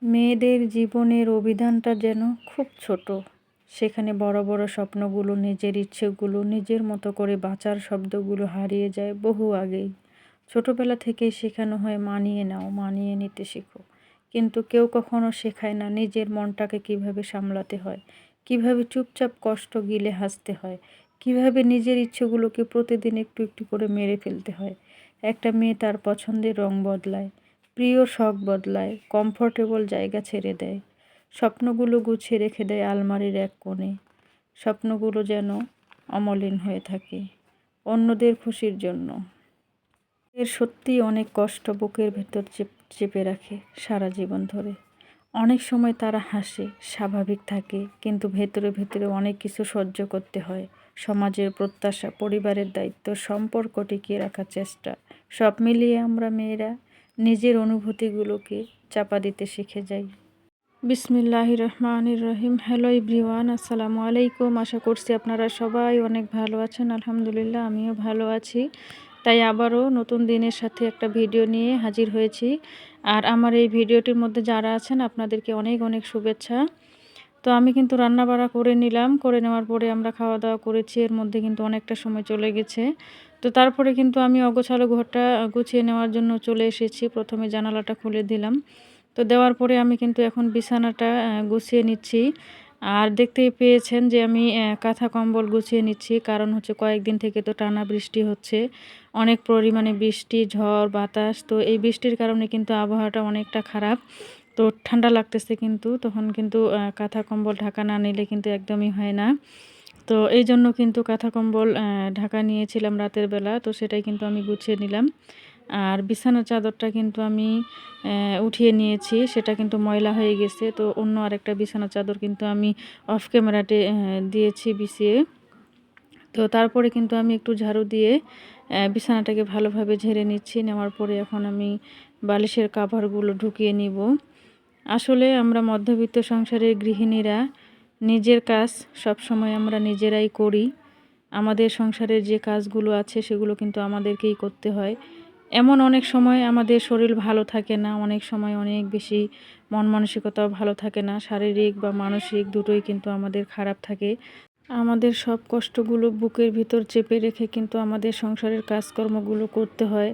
মেয়েদের জীবনের অভিধানটা যেন খুব ছোট। সেখানে বড় বড় স্বপ্নগুলো, নিজের ইচ্ছেগুলো, নিজের মতো করে বাঁচার শব্দগুলো হারিয়ে যায় বহু আগেই। ছোটবেলা থেকেই শেখানো হয় মানিয়ে নাও, মানিয়ে নিতে শেখো। কিন্তু কেউ কখনো শেখায় না নিজের মনটাকে কিভাবে সামলাতে হয়, কিভাবে চুপচাপ কষ্ট গিলে হাসতে হয়, কিভাবে নিজের ইচ্ছেগুলোকে প্রতিদিন একটু একটু করে মেরে ফেলতে হয়। একটা মেয়ে তার পছন্দের রং বদলায়, প্রিয় শখ বদলায়, কমফোর্টেবল জায়গা ছেড়ে দেয়, স্বপ্নগুলো গুছিয়ে রেখে দেয় আলমারির এক কোণে। স্বপ্নগুলো যেন অমলিন হয়ে থাকে অন্যদের খুশির জন্য। এর সত্যিই অনেক কষ্ট বুকের ভেতর চেপে রাখে সারা জীবন ধরে। অনেক সময় তারা হাসে, স্বাভাবিক থাকে, কিন্তু ভেতরে ভেতরে অনেক কিছু সহ্য করতে হয়। সমাজের প্রত্যাশা, পরিবারের দায়িত্ব, সম্পর্ক টিকিয়ে রাখার চেষ্টা, সব মিলিয়ে আমরা মেয়েরা নিজের অনুভূতিগুলোকে চাপা দিতে শিখে যাই। বিসমিল্লাহির রহমানির রহিম। হ্যালো এভরিওয়ান, আসসালামু আলাইকুম। আশা করছি আপনারা সবাই অনেক ভালো আছেন। আলহামদুলিল্লাহ, আমিও ভালো আছি। তাই আবারও নতুন দিনের সাথে একটা ভিডিও নিয়ে হাজির হয়েছি। আর আমার এই ভিডিওটির মধ্যে যারা আছেন আপনাদেরকে অনেক অনেক শুভেচ্ছা। তো আমি কিন্তু রান্নাবাড়া করে নিলাম, করে নেওয়ার পরে আমরা খাওয়া দাওয়া করেছি। এর মধ্যে কিন্তু অনেকটা সময় চলে গেছে। তো তারপরে কিন্তু আমি অগোছালো ঘরটা গুছিয়ে নেওয়ার জন্য চলে এসেছি। প্রথমে জানালাটা খুলে দিলাম। তো দেওয়ার পরে আমি কিন্তু এখন বিছানাটা গুছিয়ে নিচ্ছি। আর দেখতেই পেয়েছেন যে আমি কাঁথা কম্বল গুছিয়ে নিচ্ছি। কারণ হচ্ছে কয়েকদিন থেকে তো টানা বৃষ্টি হচ্ছে, অনেক পরিমাণে বৃষ্টি, ঝড়, বাতাস। তো এই বৃষ্টির কারণে কিন্তু আবহাওয়াটা অনেকটা খারাপ। তো ঠান্ডা লাগতেছে, কিন্তু তখন কিন্তু কাঁথা কম্বল ঢাকা না নিলে কিন্তু একদমই হয় না। তো এই জন্য কিন্তু কাঁথা কম্বল ঢাকা নিয়েছিলাম রাতের বেলা, তো সেটাই কিন্তু আমি গুছিয়ে নিলাম। আর বিছানার চাদরটা কিন্তু আমি উঠিয়ে নিয়েছি, সেটা কিন্তু ময়লা হয়ে গেছে। তো অন্য আরেকটা বিছানার চাদর কিন্তু আমি অফ ক্যামেরাতে দিয়েছি বিছিয়ে। তো তারপরে কিন্তু আমি একটু ঝাড়ু দিয়ে বিছানাটাকে ভালোভাবে ঝেড়ে নিচ্ছি। নেওয়ার পরে এখন আমি বালিশের কাভারগুলো ঢুকিয়ে নিব। আসলে আমরা মধ্যবিত্ত সংসারের গৃহিণীরা নিজের কাজ সবসময় আমরা নিজেরাই করি। আমাদের সংসারের যে কাজগুলো আছে সেগুলো কিন্তু আমাদেরকেই করতে হয়। এমন অনেক সময় আমাদের শরীর ভালো থাকে না, অনেক সময় অনেক বেশি মন মানসিকতাও ভালো থাকে না, শারীরিক বা মানসিক দুটোই কিন্তু আমাদের খারাপ থাকে। আমাদের সব কষ্টগুলো বুকের ভিতর চেপে রেখে কিন্তু আমাদের সংসারের কাজকর্মগুলো করতে হয়।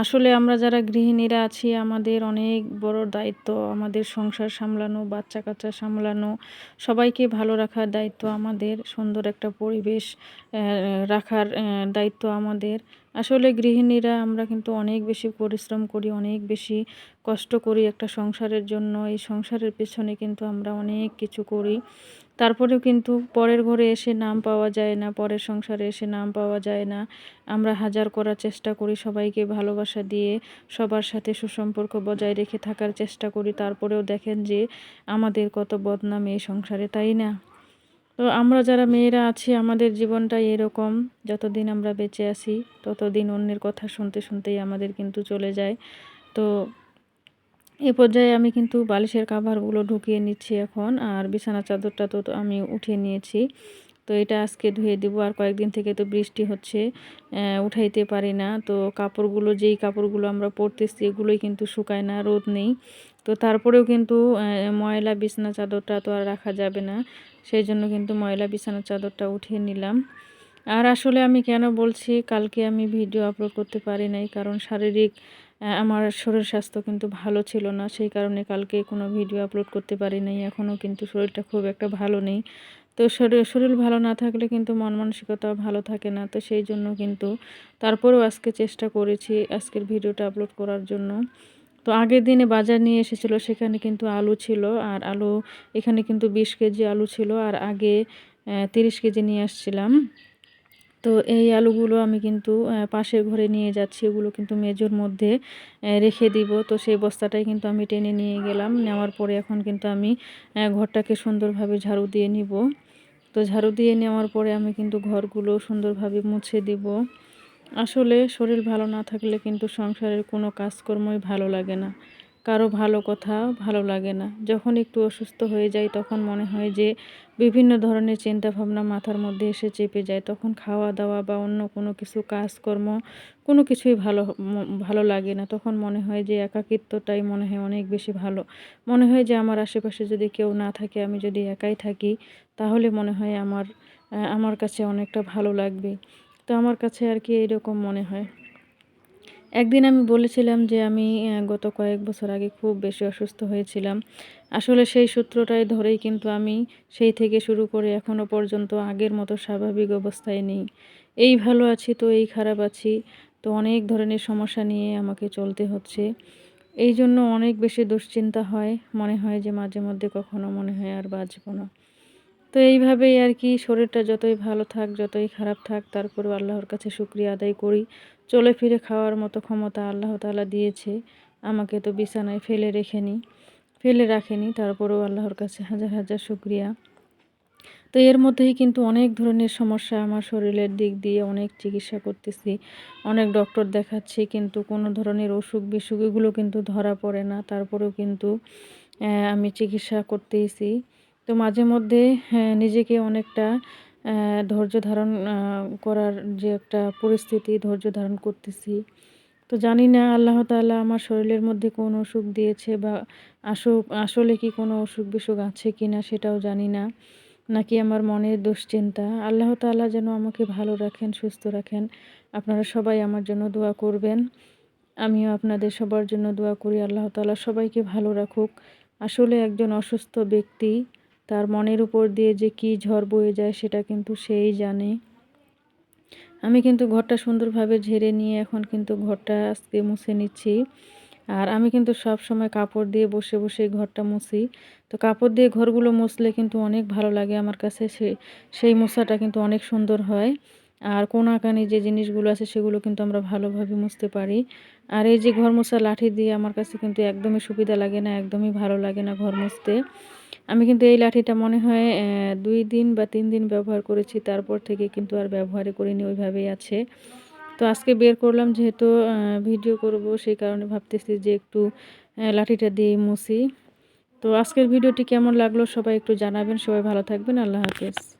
আসলে আমরা যারা গৃহিণীরা আছি আমাদের অনেক বড় দায়িত্ব, আমাদের সংসার সামলানো, বাচ্চা কাচ্চা সামলানো, সবাইকে ভালো রাখার দায়িত্ব আমাদের, সুন্দর একটা পরিবেশ রাখার দায়িত্ব আমাদের। আসলে গৃহিণীরা আমরা কিন্তু অনেক বেশি পরিশ্রম করি, অনেক বেশি কষ্ট করি একটা সংসারের জন্য। এই সংসারের পেছনে কিন্তু আমরা অনেক কিছু করি। তারপরেও কিন্তু পরের ঘরে এসে নাম পাওয়া যায় না, পরের সংসারে এসে নাম পাওয়া যায় না। আমরা হাজার করার চেষ্টা করি, সবাইকে ভালোবাসা দিয়ে সবার সাথে সুসম্পর্ক বজায় রেখে থাকার চেষ্টা করি। তারপরেও দেখেন যে আমাদের কত বদনাম এই সংসারে, তাই না? তো আমরা যারা মেয়েরা আছি আমাদের জীবনটাই এরকম। যতদিন আমরা বেঁচে আছি ততদিন অন্যের কথা শুনতে শুনতেই আমাদের কিন্তু চলে যায়। তো এ পর্যায়ে আমি কিন্তু বালিশের কাভারগুলো ঢুকিয়ে নিচ্ছি এখন। আর বিছানার চাদরটা তো আমি উঠিয়ে নিয়েছি। তো এটা আজকে ধুয়ে দিব। আর কয়েকদিন থেকে তো বৃষ্টি হচ্ছে, উঠাইতে পারি না। তো কাপড়গুলো, যেই কাপড়গুলো আমরা পরতেছি এগুলোই কিন্তু শুকায় না, রোদ নেই। তো তারপরেও কিন্তু ময়লা বিছানা চাদরটা তো আর রাখা যাবে না, সেই জন্য কিন্তু ময়লা বিছানার চাদরটা উঠিয়ে নিলাম। আর আসলে আমি কেন বলছি কালকে আমি ভিডিও আপলোড করতে পারি নাই, কারণ শারীরিক আমার শরীর স্বাস্থ্য কিন্তু ভালো ছিল না, সেই কারণে কালকে কোনো ভিডিও আপলোড করতে পারি নাই। এখনও কিন্তু শরীরটা খুব একটা ভালো নেই। তো শরীর ভালো না থাকলে কিন্তু মন মানসিকতাও ভালো থাকে না। তো সেই জন্য কিন্তু তারপরেও আজকে চেষ্টা করেছি আজকের ভিডিওটা আপলোড করার জন্য। তো আগের দিনে বাজার নিয়ে এসেছিলো, সেখানে কিন্তু আলু ছিল। আর আলু এখানে কিন্তু 20 কেজি আলু ছিল, আর আগে 30 কেজি নিয়ে আসছিলাম। তো এই আলুগুলো আমি কিন্তু পাশের ঘরে নিয়ে যাচ্ছি, ওগুলো কিন্তু মেজোর মধ্যে রেখে দিব। তো সেই বস্তাটাই কিন্তু আমি টেনে নিয়ে গেলাম। নেওয়ার পরে এখন কিন্তু আমি ঘরটাকে সুন্দরভাবে ঝাড়ু দিয়ে নিব। তো ঝাড়ু দিয়ে নেওয়ার পরে আমি কিন্তু ঘরগুলো সুন্দরভাবে মুছে দিব। আসলে শরীর ভালো না থাকলে কিন্তু সংসারের কোনো কাজকর্মই ভালো লাগে না। কারো ভালো কথা ভালো লাগে না। যখন একটু অসুস্থ হয়ে যাই তখন মনে হয় যে বিভিন্ন ধরনের চিন্তাভাবনা মাথার মধ্যে এসে চেপে যায়। তখন খাওয়া-দাওয়া বা অন্য কোনো কিছু কাজকর্ম কোনো কিছুই ভালো লাগে না। তখন মনে হয় যে একাকিত্বটাই মনে হয় অনেক বেশি ভালো। মনে হয় যে আমার আশেপাশে যদি কেউ না থাকে, আমি যদি একাই থাকি, তাহলে মনে হয় আমার কাছে অনেকটা ভালো লাগবে। তো আমার কাছে আর কি এরকম মনে হয়। একদিন আমি বলেছিলাম যে আমি গত কয়েক বছর আগে খুব বেশি অসুস্থ হয়েছিলাম। আসলে সেই সূত্রটাই ধরেই কিন্তু আমি সেই থেকে শুরু করে এখনো পর্যন্ত আগের মতো স্বাভাবিক অবস্থায় নেই। এই ভালো আছি তো এই খারাপ আছি। তো অনেক ধরনের সমস্যা নিয়ে আমাকে চলতে হচ্ছে। এইজন্য অনেক বেশি দুশ্চিন্তা হয়। মনে হয় যে মাঝে মধ্যে কখনো মনে হয় আর বাঁচব না। তো এইভাবেই আর কি শরীরটা যতই ভালো থাক, যতই খারাপ থাক, তারপরেও আল্লাহর কাছে শুকরিয়া আদায় করি। চলে ফিরে খাওয়ার মতো ক্ষমতা আল্লাহ তাআলা দিয়েছে। আমাকে তো বিছানায় ফেলে রাখেনি। তারপরেও আল্লাহর কাছে হাজার, হাজার শুকরিয়া। তো এর মধ্যেই কিন্তু অনেক ধরনের সমস্যা আমার শরীরের দিক দিয়ে অনেক চিকিৎসা করতেছি। অনেক ডক্টর দেখাচ্ছি কিন্তু কোনো ধরনের অসুখ-বিসুখ এগুলো কিন্তু ধরা পড়ে না। তারপরেও কিন্তু আমি চিকিৎসা করতেইছি। তো মাঝে মধ্যে নিজেকে অনেকটা ধৈর্য ধারণ করার যে একটা পরিস্থিতি, ধৈর্য ধারণ করতেছি। তো জানি না আল্লাহ তাআলা আমার শরীরের মধ্যে কোন অসুখ দিয়েছে বা আসলে কি কোনো অসুখ-বিসুখ আছে কিনা সেটাও জানি না। নাকি আমার মনের দুশ্চিন্তা। আল্লাহ তাআলা যেন আমাকে ভালো রাখেন, সুস্থ রাখেন। আপনারা সবাই আমার জন্য দোয়া করবেন। আমিও আপনাদের সবার জন্য দোয়া করি আল্লাহ তাআলা সবাইকে ভালো রাখুক। আসলে একজন অসুস্থ ব্যক্তি তার মনের উপর দিয়ে যে কী ঝড় বয়ে যায় সেটা কিন্তু সেই জানে। আমি কিন্তু ঘরটা সুন্দরভাবে ঝেড়ে নিয়ে এখন কিন্তু ঘরটা আজকে মুছে নিচ্ছি। আর আমি কিন্তু সবসময় কাপড় দিয়ে বসে ঘরটা মুছি। তো কাপড় দিয়ে ঘরগুলো মুছলে কিন্তু অনেক ভালো লাগে আমার কাছে। সেই মোছাটা কিন্তু অনেক সুন্দর হয়। আর কোনাকানি যে জিনিসগুলো আছে সেগুলো কিন্তু আমরা ভালোভাবে মুছতে পারি। আর এই যে ঘর মোছা লাঠি দিয়ে আমার কাছে কিন্তু একদমই সুবিধা লাগে না, একদমই ভালো লাগে না ঘর মুছতে। আমি কিন্তু এই লাঠিটা মনে হয় ২ দিন বা ৩ দিন ব্যবহার করেছি। তারপর থেকে কিন্তু আর ব্যবহারই করিনি, ওইভাবেই আছে। তো আজকে বের করলাম যেহেতু ভিডিও করব, সেই কারণে ভাবতেছি যে একটু লাঠিটা দিয়ে মুছি। তো আজকের ভিডিওটি কেমন লাগলো সবাই একটু জানাবেন। সবাই ভালো থাকবেন। আল্লাহ হাফেজ।